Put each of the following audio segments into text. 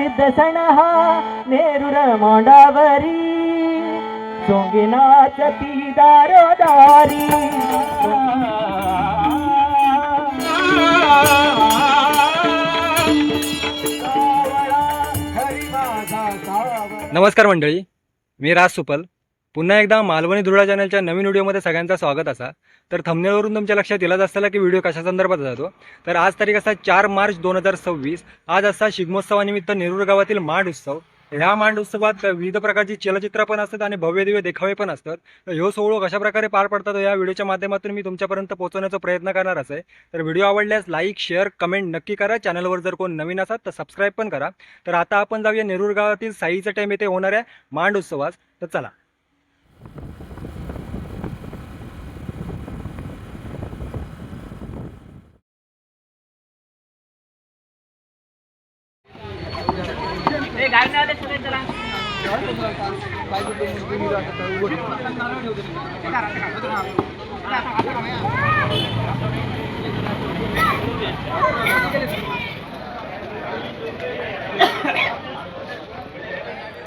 प्रसिद्ध सण हा नेरुर मोंडावरी सोंगिनाच ती दारोदारी नमस्कार मंडळी, मी राज सुपल. पुन्हा एकदा मालवणी धुळा चॅनलच्या नवीन व्हिडिओमध्ये सगळ्यांचं स्वागत असा. तर थंबनेलवरून तुमच्या लक्षात येलाच असताना की व्हिडिओ कशा संदर्भात जातो. तर आज तारीख असा 4 मार्च 2026. आज असा शिगमोत्सवानिमित्त नेरूर गावातील मांड उत्सव. ह्या मांड उत्सवात विविध प्रकारची चलचित्र पण असतात आणि भव्य दिव्य देखावे पण असतात. तर ह्यो सोहळा कशा प्रकारे पार पडतात या व्हिडिओच्या माध्यमातून मी तुमच्यापर्यंत पोहोचवण्याचा प्रयत्न करणार आहे. तर व्हिडिओ आवडल्यास लाईक शेअर कमेंट नक्की करा. चॅनलवर जर कोण नवीन असाल तर सबस्क्राईब पण करा. तर आता आपण जाऊया नेरूर गावातील साईचा टाइम येथे होणाऱ्या मांड उत्सवास. तर चला.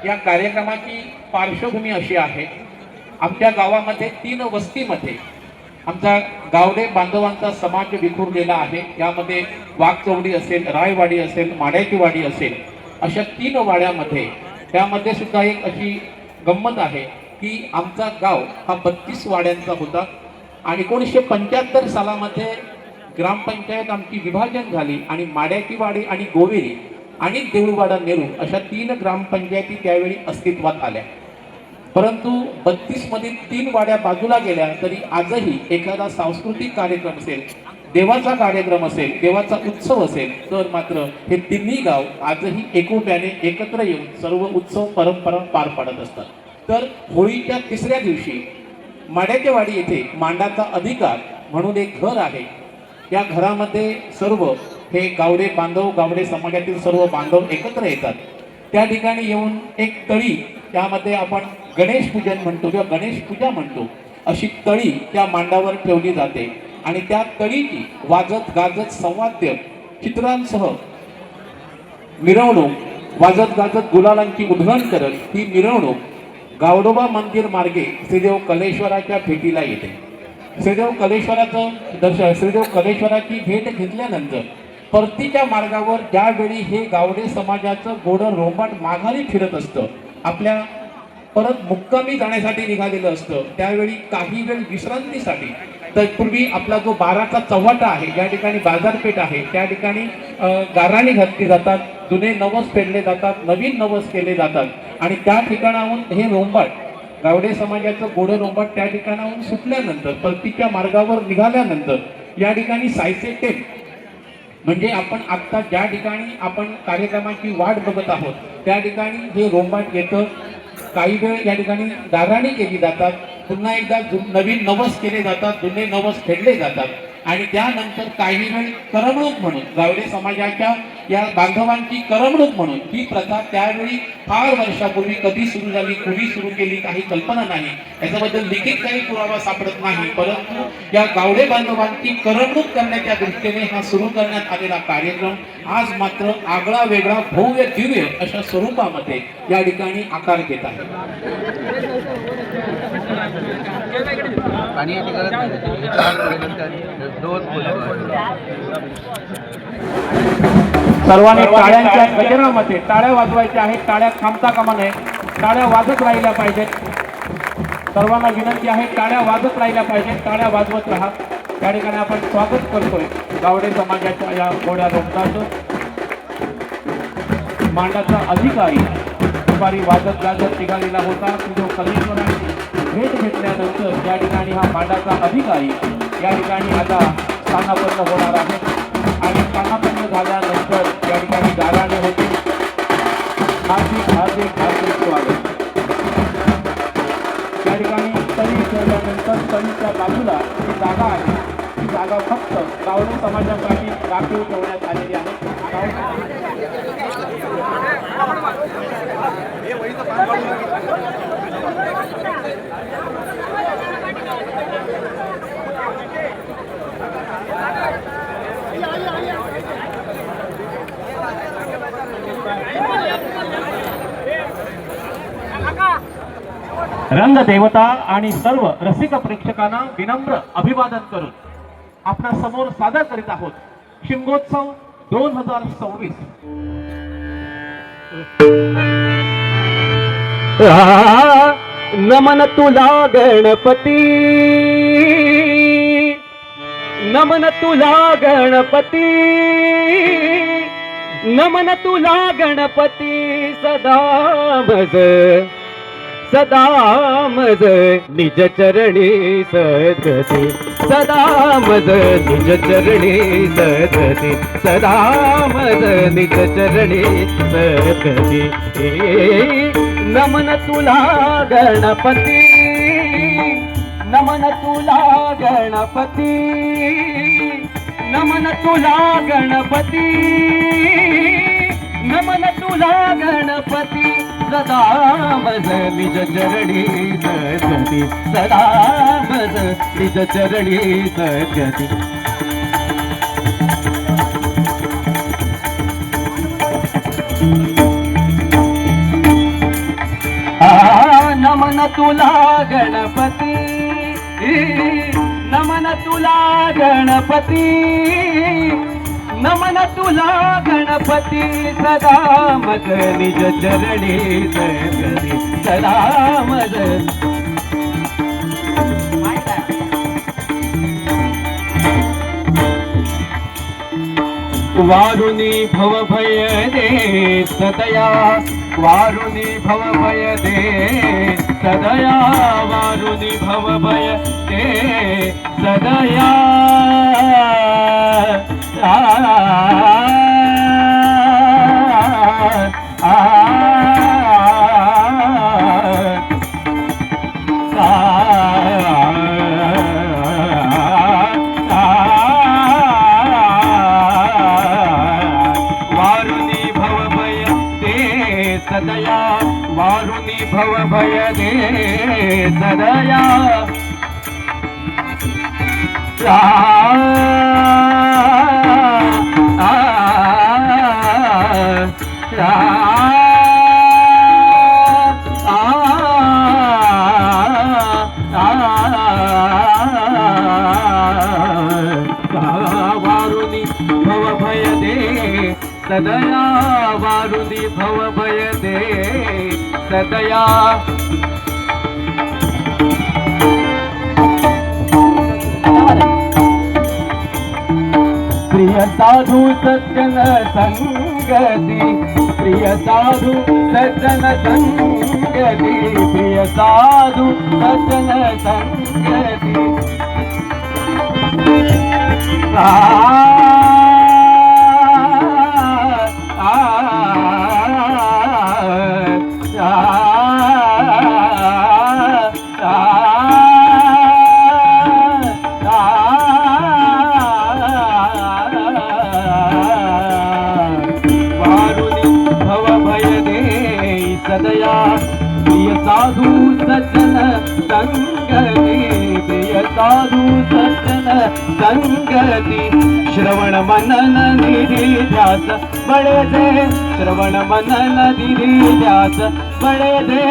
या कार्यक्रमाची पार्श्वभूमी अशी आहे. आमच्या गावामध्ये 3 वस्तीमध्ये आमचा गावडे बांधवांचा समाज विखुरलेला आहे. यामध्ये वाघचौडी असेल, रायवाडी असेल, माड्याची वाडी असेल, अशा 3 वाड्यामध्ये त्यामध्ये सुद्धा एक अशी गंमत आहे की आमचा गाव हा 32 वाड्यांचा होता आणि 1975 सालामध्ये ग्रामपंचायत आमची विभाजन झाली आणि माड्याची वाडी आणि गोवेरी आणि देऊळवाडा नेरूर अशा 3 ग्रामपंचायती त्यावेळी अस्तित्वात आल्या. परंतु 32 मधील 3 वाड्या बाजूला गेल्या तरी आजही एखादा सांस्कृतिक कार्यक्रम असेल, देवाचा कार्यक्रम असेल, देवाचा उत्सव असेल तर मात्र हे तिन्ही गाव आजही एकोप्याने एकत्र येऊन सर्व उत्सव परंपरा पार पाडत असतात. तर होळीच्या 3ऱ्या दिवशी माड्याच्या वाडी येथे मांडाचा अधिकार म्हणून एक घर आहे. या घरामध्ये सर्व हे गावडे बांधव, गावडे समाजातील सर्व बांधव एकत्र येतात. त्या ठिकाणी येऊन एक तळी, त्यामध्ये आपण गणेश पूजन म्हणतो किंवा गणेश पूजा म्हणतो, अशी तळी त्या मांडावर ठेवली जाते आणि त्या तळीची वाजत गाजत संवाद्य चित्रांसह मिरवणूक, वाजत गाजत गुलालांची उधळण करत ही मिरवणूक गावडोबा मंदिर मार्गे श्रीदेव कलेश्वराच्या भेटीला येते. श्रीदेव कलेश्वराची भेट घेतल्यानंतर परतीच्या मार्गावर ज्यावेळी हे गावडे समाजाचं गोडं रोंबाट माघारी फिरत असतं, आपल्या परत मुक्कामी जाण्यासाठी निघालेलं असतं, त्यावेळी काही वेळ विश्रांतीसाठी तत्पूर्वी आपला जो 12चा चव्हाटा आहे, ज्या ठिकाणी बाजारपेठ आहे, त्या ठिकाणी गाराणी घातली जातात, जुने नवस फेडले जातात, नवीन नवस केले जातात आणि त्या ठिकाणाहून हे रोंबाट, गावडे समाजाचं गोडं रोंबाट त्या ठिकाणाहून सुटल्यानंतर परतीच्या मार्गावर निघाल्यानंतर या ठिकाणी सायसे टेप म्हणजे आपण आत्ता ज्या ठिकाणी आपण कार्यक्रमाची वाट बघत आहोत त्या ठिकाणी हे रोंबाट येतं. काही वेळ या ठिकाणी गाराणी केली जातात, पुन्हा एकदा नवीन नवस केले जातात, जुने नवस फेडले जातात आणि त्यानंतर काही वेळ करमणूक म्हणून गावडे समाजाच्या या बांधवांची करमणूक म्हणून ही प्रथा त्यावेळी फार वर्षापूर्वी कधी सुरू झाली, कुणी सुरू केली, काही कल्पना नाही. याच्याबद्दल लिखित काही पुरावा सापडत नाही, परंतु या गावडे बांधवांची करमणूक करण्याच्या दृष्टीने हा सुरू करण्यात आलेला कार्यक्रम आज मात्र आगळा वेगळा भव्य दिव्य अशा स्वरूपामध्ये या ठिकाणी आकार घेत आहे. सर्वांनी टाळ्यांच्या गजरामध्ये टाळ्या वाजवायच्या आहेत. टाळ्या थांबता कामा नये, टाळ्या वाजत राहिल्या पाहिजेत. सर्वांना विनंती आहे, टाळ्या वाजत राहिल्या पाहिजेत, टाळ्या वाजवत राहा. त्या ठिकाणी आपण स्वागत करतोय गावडे समाजाच्या या गोड्या रोमटाचं. मांडाचा अधिकारी दुपारी वाजत गाजत निघालेला होता. जो कलेश्वरांची भेट घेतल्यानंतर या ठिकाणी हा मांडाचा अधिकारी या ठिकाणी आता स्थानापन्न होणार आहे आणि स्थानापन्न झाल्यानंतर या ठिकाणी गाराणे होते. हार्दिक हार्दिक हार्दिक स्वागत. या ठिकाणी तळी ठेवल्यानंतर तळीच्या बाजूला जी जागा आहे ती जागा फक्त गावडे समाजासाठी राखीव ठेवण्यात आलेली आहे. रंगदेवता आणि सर्व रसिक प्रेक्षकांना विनम्र अभिवादन करून आपणा समोर सादर करीत आहोत शिमगोत्सव 2026. नमन तुला गणपती, नमन तुला गणपती, नमन तुला गणपती, सदा मज निज चरणी सद्गती, सदा मज निज चरणी सद्गती, सदा मज निज चरणी सद्गती. नमन तुला गणपती, नमन तुला गणपती, नमन तुला गणपती, नमन तुला गणपती, सदा मज निज चरणी सद्गती, सदा मज निज चरणी सद्गती. नमन तुला गणपती, नमन तुला गणपती, नमन तुला गणपती, सदा मज निज चरणी सद्गती, सदा मज. वारुणी भव भय दे सदया, वारुणी भव भय दे सदया, वारुणी भव भय दे सदया. सदया, वारुणी भव भय दे सदया. वारुणी भव भय दे सदया, वारुणी भव भय दे सदया. प्रिय साधू सज्जन संगती, प्रिय साधू सज्जन संगती, प्रिय साधू सज्जन संगती. सदया, प्रिय साधू सज्जन संगती, प्रिय साधू सज्जन संगती. श्रवण मनन निधी ध्यास बळे दे, श्रवण मनन निधी ध्यास बळे दे.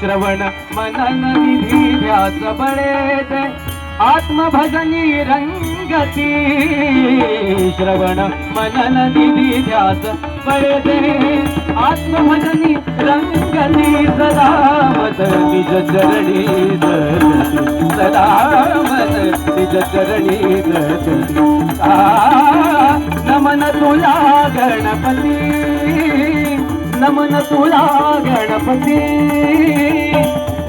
श्रवण मनन निधी ध्यास बळे दे, आत्मभजनी रंगती. श्रवण मनन निधी ध्यास बळे दे, आत्मभजनी रंगती. सदा मज निज चरणी सद्गती, सदा मज निज चरणी सद्गती. नमन तुला गणपती, नमन तुला गणपती,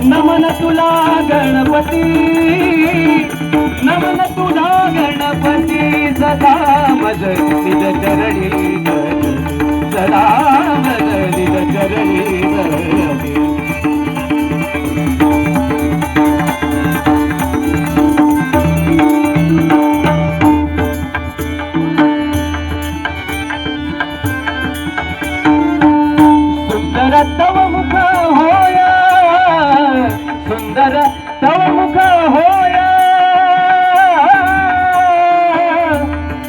नमन तुला गणपती, नमन तुला गणपती. सदा मज निज चरणी सद्गती, सदा मज निज चरणी सद्गती. सुंदर तव मुख होय सुंदर तव मुख होय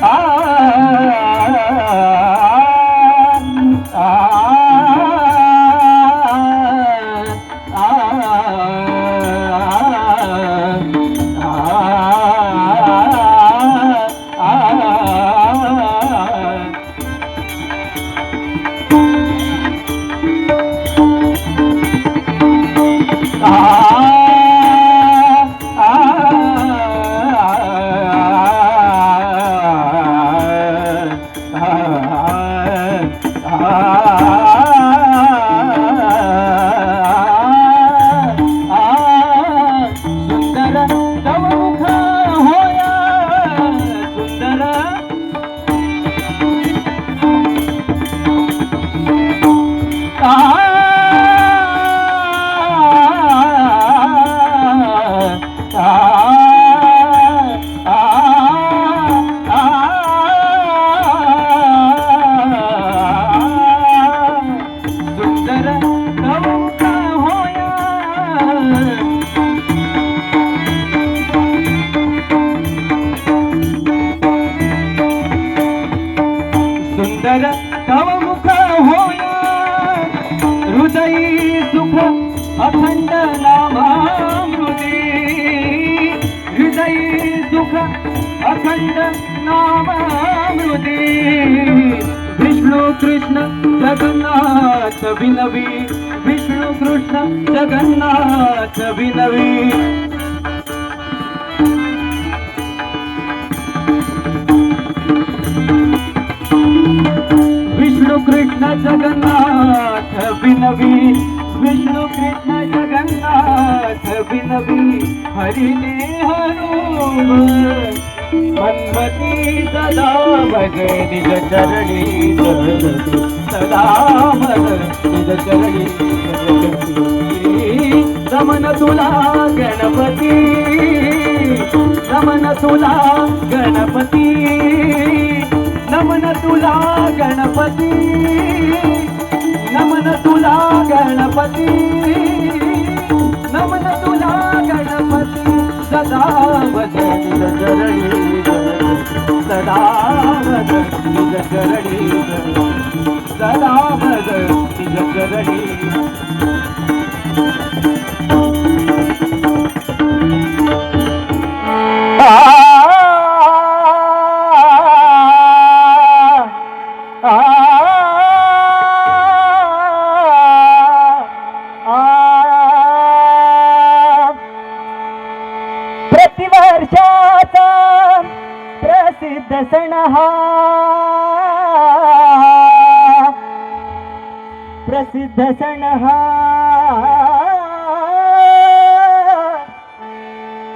आ सुंदर तव मुख होया हृदयी सुख अखंड नामामृती हृदयी सुख अखंड नामामृती विष्णु कृष्ण जगन्नाथ विनवी विष्णु कृष्ण जगन्नाथ विनवी विष्णु कृष्ण जगन्नाथ विनवी विष्णु कृष्ण जगन्नाथ विनवी हरिने हरूप मन्मती सदा भज निज चरणी सदा भज निज चरणी रमण तुला गणपती रमण तुला गणपती नमन तुला गणपती नमन तुला गणपती नमन तुला गणपती सदा भज निज चरणी सदा भज निज चरणी सदा भज निज चरणी प्रतिवर्षाचा प्रसिद्ध सण हा प्रसिद्ध सण हा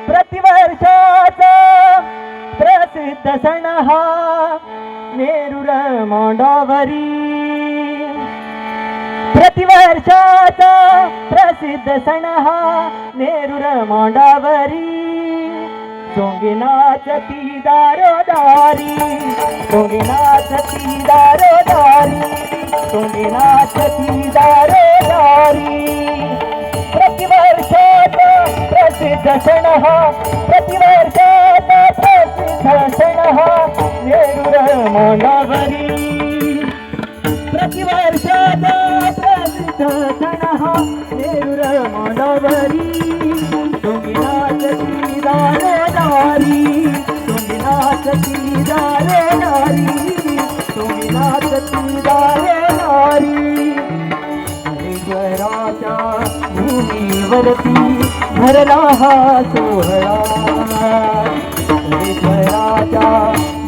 प्रतिवर्षाचा प्रसिद्ध सण हा नेरूर मोंढावरी प्रतिवर्षाचा प्रसिद्ध सण हा नेरूर मोंढावरी सोंगीनाचती दारोदारी सोंगीनाचती दारोदारी सोंगीनाचती दारोदारी प्रतिवर्षाचा प्रसिद्ध सण हा प्रतिवर्षाचा प्रसिद्ध सण हा नेरूर मोंढावरी प्रतिवर्षाचा प्रसिद्ध सण हा नेरूर मोंढावरी सोंगीनाचती दारोदारी सोंगीनाचती दारोदारी सोंगीनाचती दारोदारी हरिद्वाराच्या भूमीवरती भरला हा सोहळा हरिद्वाराच्या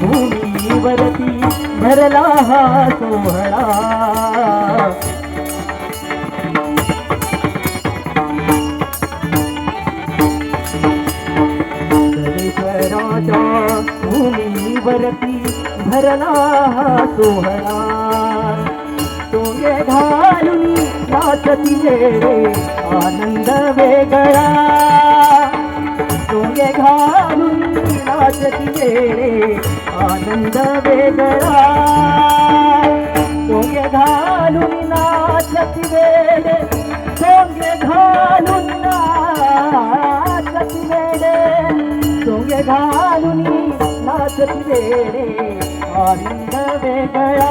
भूमीवरती भरला हा सोहळा भूमीवरती भरला हा सोहळा सोंगे घालून नाचती रे आनंद वेगळा सोंगे घालून नाचती रे आनंद वेगळा सोंगे घालून नाचती वेडे सोंगे घालून नाचती वेडे सोंगे घालून नाचती वेडे आनंद वेगळा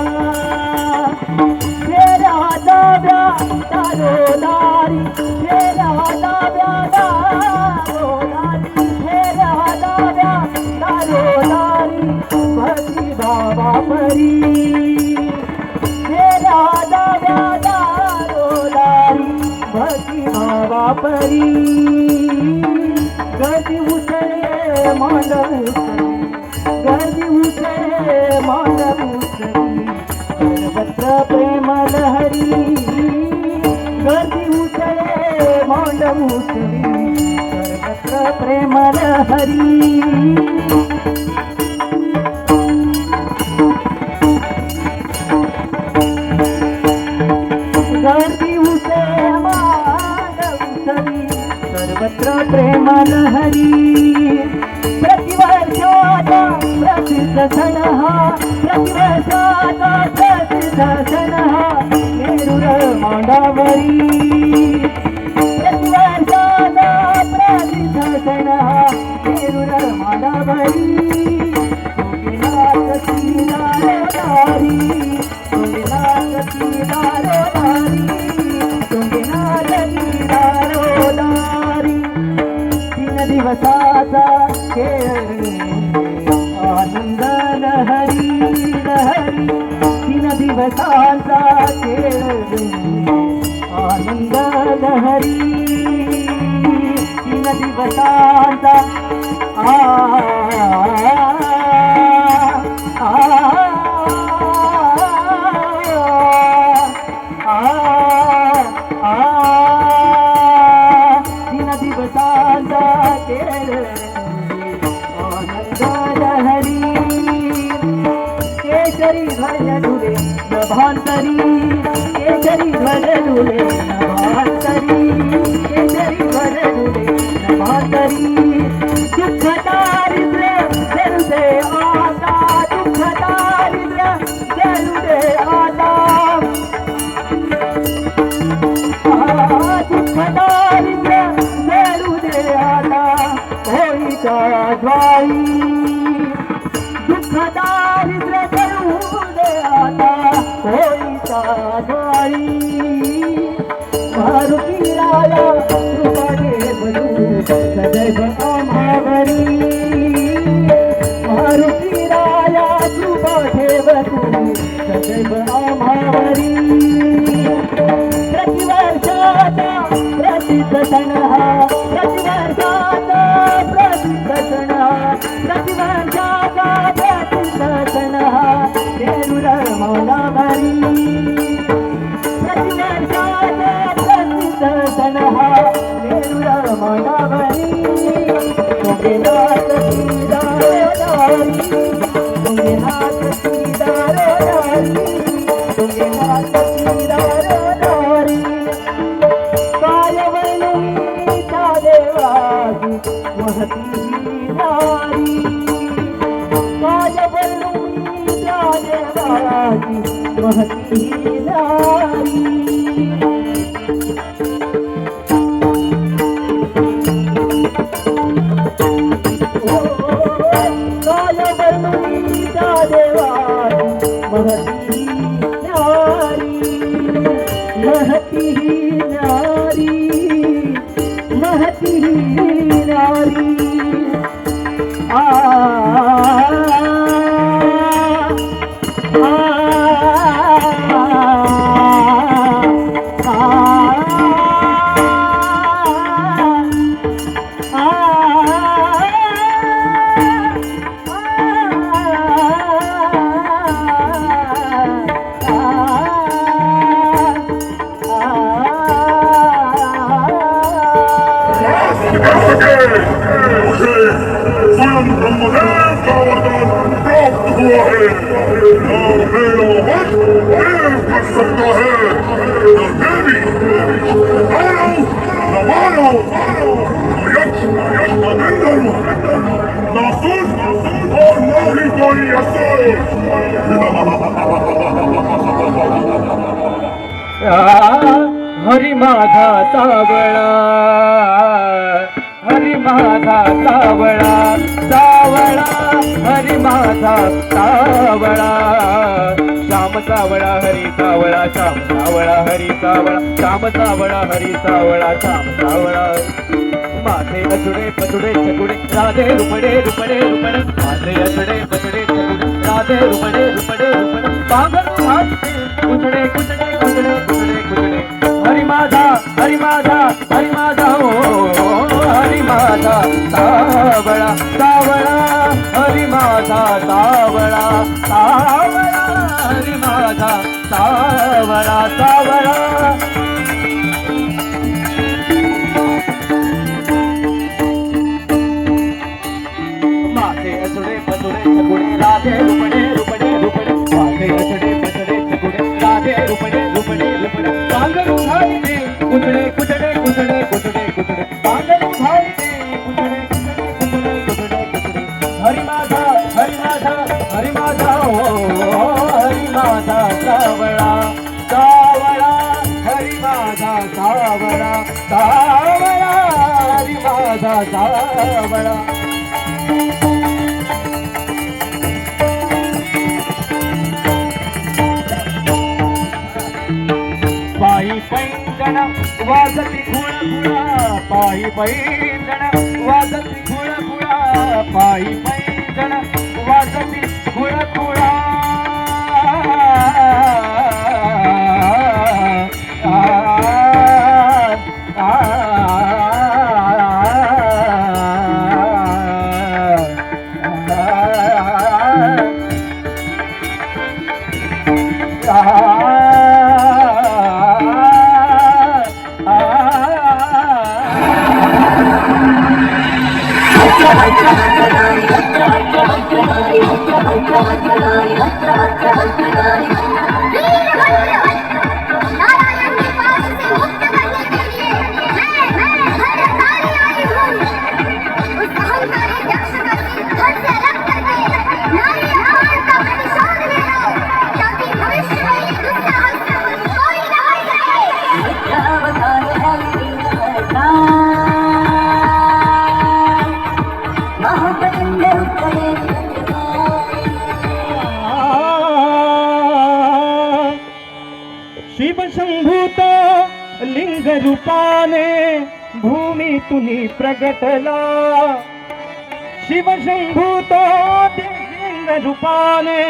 फेरा दाव्या दारोदारी फेरा दाव्या दारोदारी फेरा दाव्या दारोदारी भक्ती बाबा परी फेरा दाव्या दारोदारी भक्ती बाबा परी गर्दी उसळे मांडव उसळे गर्दी उसळे मांडव उसळे सर्वत्र प्रेम लहरी गर्दी उसळे मांडव उसळी सर्वत्र प्रेम लहरी गर्दी उसळे मांडव उसळी सर्वत्र प्रेम लहरी प्रतिवर्षाचा प्रसिद्ध सण हा प्रतिवर्षाचा प्रसिद्ध सण हा नेरूर मांडावरी प्रतिवर्षाचा प्रसिद्ध सण हा नेरूर मांडावरी सोंगेनाचती दारोदारी सोंगेनाचती दारोदारी सोंगेनाचती दारोदारी 3 दिवसाचा खेळ आनंद लहरी लहरी 3 दिवसांचा खेळ आनंद लहरी 3 दिवसांचा आ केशरी ध्वज डुले नभांतरी केशरी ध्वज डुले नभांतरी केशरी ध्वज डुले नभांतरी दुःख दारिद्र्य जरू दे आता दुःख दारिद्र्य जरू दे आता दुःख दारिद्र्य जरू दे आता होळीच्या ज्वाळी दुःख दारिद्र्य जरू दे आता होळीच्या ज्वाळी मारुती राया कृपा ठेवू सदैव आम्हावरी मारुती राया कृपा ठेवू सदैव आम्हावरी प्रतिवर्षाचा प्रसिद्ध सण हा प्रतिवर्षाचा प्रसिद्ध सण हा प्रतिवर्षाचा प्रसिद्ध सण हा नेरूर मांडावरी प्रतिवर्षाचा प्रसिद्ध सण हा नेरूर मांडावरी सोंगेनाचती दारोदारी सोंगेनाचती दारोदारी सोंगेनाचती दारोदारी कायवळीच्या देवाची महती नारी कायवळीच्या देवाची महती नारी कायवळीच्या देवाची महती नारी महती नारी महती नारी आ स्वयं ब्रह्मदेव का वरदान प्राप्त हुआ है। न मेरा वध देव कर सकता है, न देवी, न मानव, न यक्ष, न गंधर्व, न असुर और न ही कोई असुर। हरी माझा सावळा, हरी माझा सावळा, सावळा हरी माझा सावळा. श्याम सावळा हरी सावळा, श्याम सावळा हरी सावळा, श्याम सावळा हरी सावळा, श्याम सावळा. माझे अचुडे पचुडे चकुडे राधे रुपडे रुपडे रुपडे, माझे अचुडे पचुडे चकुडे राधे रुपडे रुपडे रुपडे. पांघरू घालते कुचडे कुचडे कुचडे कुचडे कुचडे. हरी माझा, हरी माझा, हरी माझा हो, हरी माझा सावळा, सावळा हरी माझा सावळा, सावळा हरी माझा सावळा, सावळा. माझे अचुडे पचुडे चकुडे राधे रुपडे रुपडे रुपडे, माझे अचुडे पचुडे चकुडे राधे रुपडे रुपडे रुपडे. पांघरू घालते कुचडे कुचडे कुचडे कुचडे कुचडे, पांघरू घालते कुचडे कुचडे कुचडे कुचडे. हरी माझा, हरी माझा, हरी माझा हो, हरी माझा सावळा, सावळा हरी माझा सावळा, सावळा हरी माझा सावळा. पायी पैंजण वाजती खुळा खुळा, पायी पैंजण वाजती खुळा खुळा, पायी पैंजण वाजती खुळा खुळा. नारायण के पास से मुक्त करने के लिए मैं हर तारी आई हूँ. उस अहंकारी यक्ष का धड़ से अलग करके नारी अपमान का प्रतिशोध ले लो, ताकि भविष्य में ये दुस्साहस कोई न कर सके. शिवशंभूत लिंग रूपाने भूमीतुनी प्रगटला, शिवशंभूत लिंग रूपाने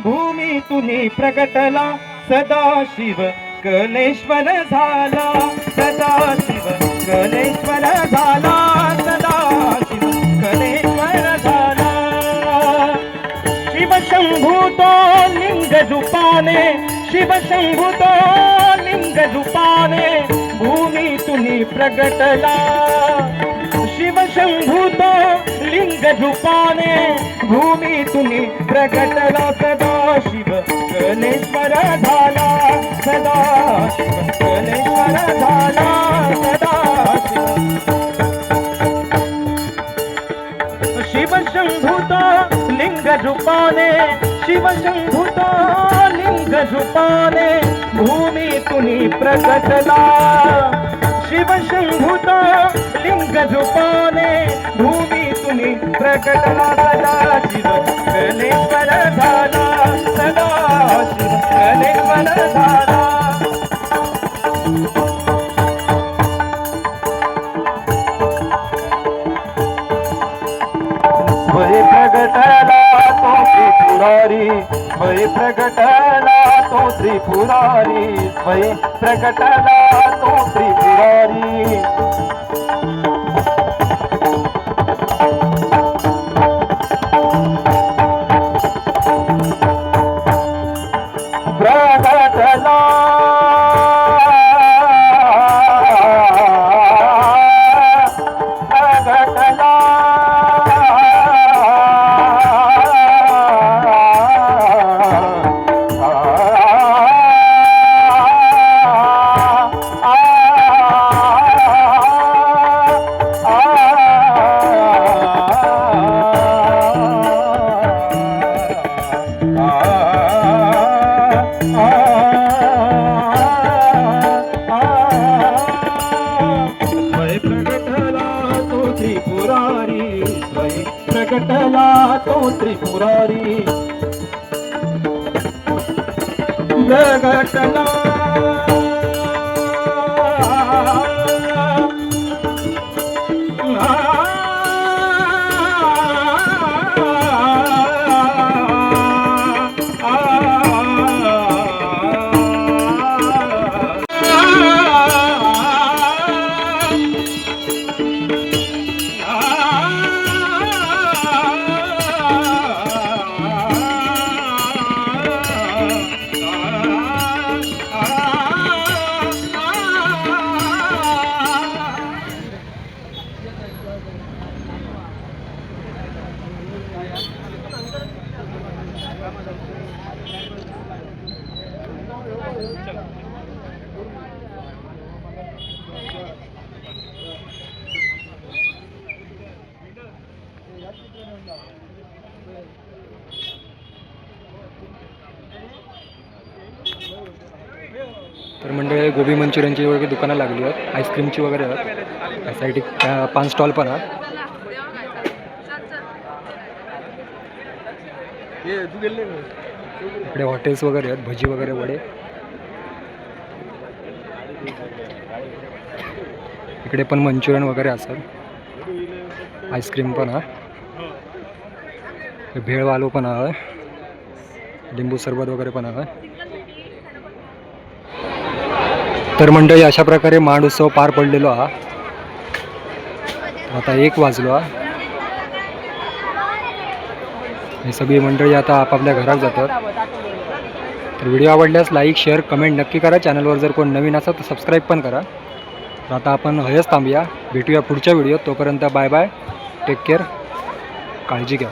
भूमीतुनी प्रगटला. सदाशिव कलेश्वर झाला, सदाशिव कलेश्वर झाला, सदाशिव कलेश्वर झाला. शिवशंभूत लिंग रूपाने, शिवशंभूत लिंग रूपाने भूमीतुनी प्रगटला, शिवशंभूत लिंग रूपाने भूमीतुनी प्रगटला. सदाशिव कलेश्वर झाला, सदाशिव कलेश्वर झाला, सदाशिव. शिवशंभूत लिंग रूपाने, शिवशंभूत लिंग रूपाने भूमीतुनी प्रगटला, शिवशंभूत लिंग रूपाने भूमीतुनी प्रगटला. सदाशिव कलेश्वर झाला, सदाशिव कलेश्वर झाला. स्वय प्रगटला तो त्रिपुरारी, स्वय प्रगटला तो त्रिपुरारी, स्वय प्रगटला तो त्रिपुरारी. प्रगटला प्रगटला प्रगटला तो त्रिपुरारी प्रगटला तर मंडळी गोबी मंचुरियनची वगैरे दुकानं लागली आहेत, आईस्क्रीमची वगैरे आहेत. या साईड 5 स्टॉल पण आहेत. इकडे हॉटेल्स वगैरे आहेत, भजी वगैरे, वडे. इकडे पण मंचुरियन वगैरे असेल, आईस्क्रीम पण आहे, भेळवालो पण आहे, लिंबू सरबत वगैरे पण आहे. तर मंडळी अशा प्रकारे मांड उत्सव पार पडलेलो हा. आता 1 वाजलो हा. ही सगळी मंडळी आता आपापल्या घरात जातात. तर व्हिडिओ आवडल्यास लाईक शेअर कमेंट नक्की करा. चॅनलवर जर कोण नवीन असेल तर सबस्क्राईब पण करा. तर आता आपण हयच थांबूया, भेटूया पुढच्या व्हिडिओत. तोपर्यंत बाय बाय, टेक केअर, काळजी घ्या.